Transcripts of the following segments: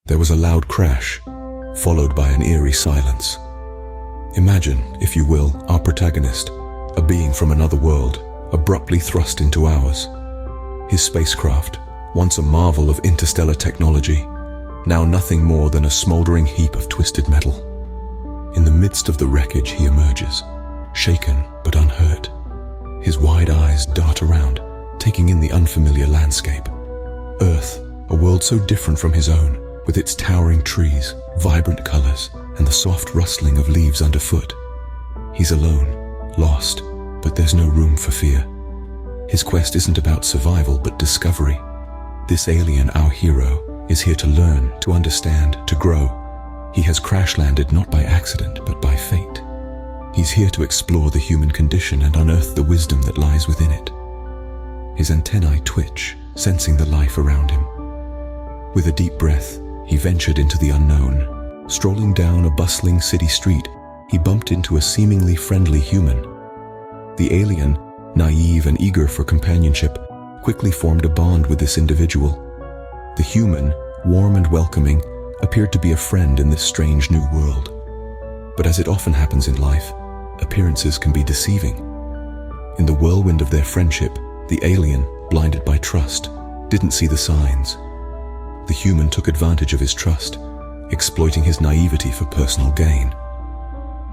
There was a loud crash, followed by an eerie silence. Imagine, if you will, our protagonist, a being from another world, abruptly thrust into ours. His spacecraft, once a marvel of interstellar technology, now nothing more than a smoldering heap of twisted metal. In the midst of the wreckage he emerges, shaken but unhurt. His wide eyes dart around, taking in the unfamiliar landscape. Earth, a world so different from his own, with its towering trees, vibrant colors, and the soft rustling of leaves underfoot. He's alone, lost, but there's no room for fear. His quest isn't about survival, but discovery. This alien, our hero, is here to learn, to understand, to grow. He has crash-landed not by accident, but by fate. He's here to explore the human condition and unearth the wisdom that lies within it. His antennae twitch, sensing the life around him. With a deep breath, he ventured into the unknown. Strolling down a bustling city street, he bumped into a seemingly friendly human. The alien, naive and eager for companionship, quickly formed a bond with this individual. The human, warm and welcoming, appeared to be a friend in this strange new world. But as it often happens in life, appearances can be deceiving. In the whirlwind of their friendship, the alien, blinded by trust, didn't see the signs. The human took advantage of his trust, exploiting his naivety for personal gain.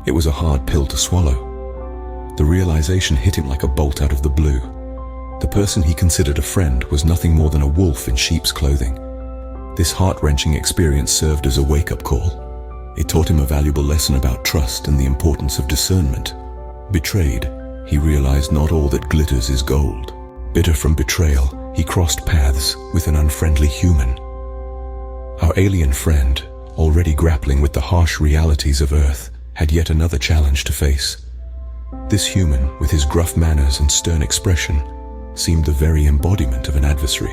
It was a hard pill to swallow. The realization hit him like a bolt out of the blue. The person he considered a friend was nothing more than a wolf in sheep's clothing. This heart-wrenching experience served as a wake-up call. It taught him a valuable lesson about trust and the importance of discernment. Betrayed, he realized not all that glitters is gold. Bitter from betrayal, he crossed paths with an unfriendly human. Our alien friend, already grappling with the harsh realities of Earth, had yet another challenge to face. This human, with his gruff manners and stern expression, seemed the very embodiment of an adversary.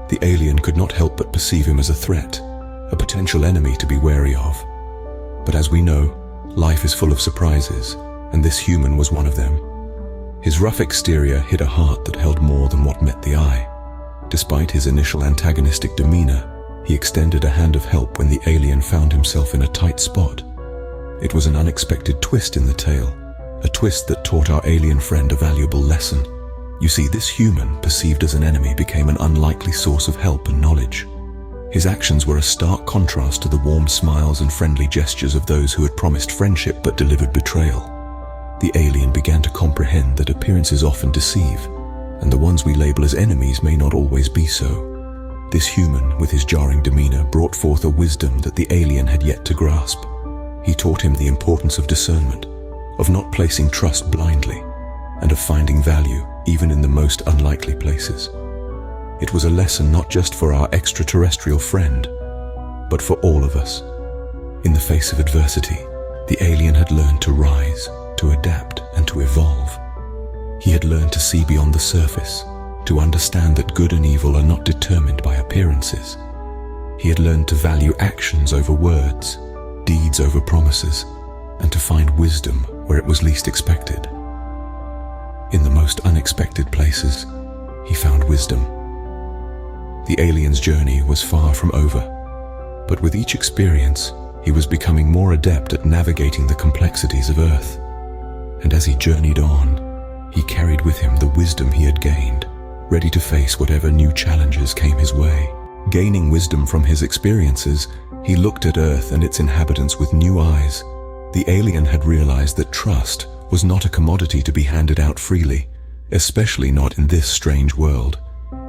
The alien could not help but perceive him as a threat, a potential enemy to be wary of. But as we know, life is full of surprises, and this human was one of them. His rough exterior hid a heart that held more than what met the eye. Despite his initial antagonistic demeanor, he extended a hand of help when the alien found himself in a tight spot. It was an unexpected twist in the tale, a twist that taught our alien friend a valuable lesson. You see, this human, perceived as an enemy, became an unlikely source of help and knowledge. His actions were a stark contrast to the warm smiles and friendly gestures of those who had promised friendship but delivered betrayal. The alien began to comprehend that appearances often deceive, and the ones we label as enemies may not always be so. This human, with his jarring demeanor, brought forth a wisdom that the alien had yet to grasp. He taught him the importance of discernment, of not placing trust blindly, and of finding value even in the most unlikely places. It was a lesson not just for our extraterrestrial friend, but for all of us. In the face of adversity, the alien had learned to rise, to adapt, and to evolve. He had learned to see beyond the surface, to understand that good and evil are not determined by appearances. He had learned to value actions over words, deeds over promises, and to find wisdom where it was least expected. In the most unexpected places, he found wisdom. The alien's journey was far from over, but with each experience, he was becoming more adept at navigating the complexities of Earth. And as he journeyed on, he carried with him the wisdom he had gained, ready to face whatever new challenges came his way. Gaining wisdom from his experiences, he looked at Earth and its inhabitants with new eyes. The alien had realized that trust was not a commodity to be handed out freely, especially not in this strange world.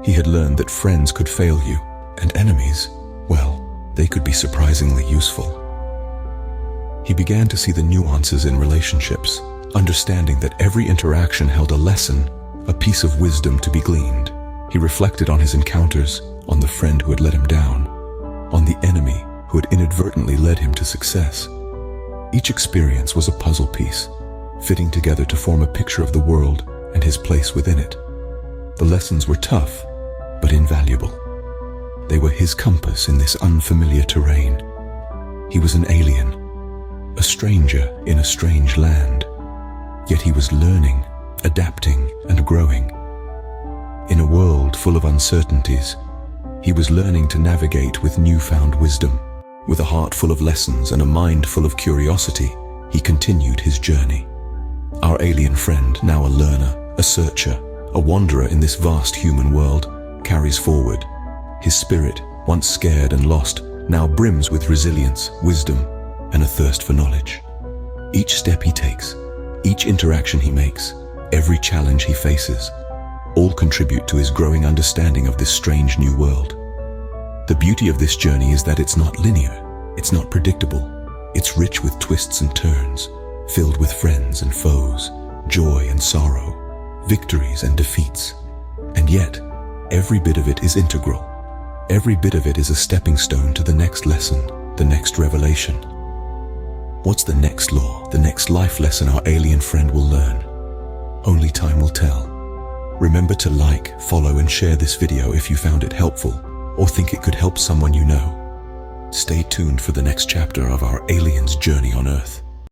He had learned that friends could fail you, and enemies, well, they could be surprisingly useful. He began to see the nuances in relationships, understanding that every interaction held a lesson, a piece of wisdom to be gleaned. He reflected on his encounters, on the friend who had let him down, on the enemy who had inadvertently led him to success. Each experience was a puzzle piece, fitting together to form a picture of the world and his place within it. The lessons were tough, but invaluable. They were his compass in this unfamiliar terrain. He was an alien, a stranger in a strange land, yet he was learning, adapting, and growing. In a world full of uncertainties, He was learning to navigate with newfound wisdom. With a heart full of lessons and a mind full of curiosity, he continued his journey. Our alien friend, now a learner, a searcher, a wanderer in this vast human world, carries forward. His spirit, once scared and lost, now brims with resilience, wisdom, and a thirst for knowledge. Each step he takes, each interaction he makes, every challenge he faces, all contribute to his growing understanding of this strange new world. The beauty of this journey is that it's not linear, it's not predictable, it's rich with twists and turns, filled with friends and foes, joy and sorrow, victories and defeats. And yet, every bit of it is integral. Every bit of it is a stepping stone to the next lesson, the next revelation. What's the next law, the next life lesson our alien friend will learn? Only time will tell. Remember to like, follow, and share this video if you found it helpful or think it could help someone you know. Stay tuned for the next chapter of our alien's journey on Earth.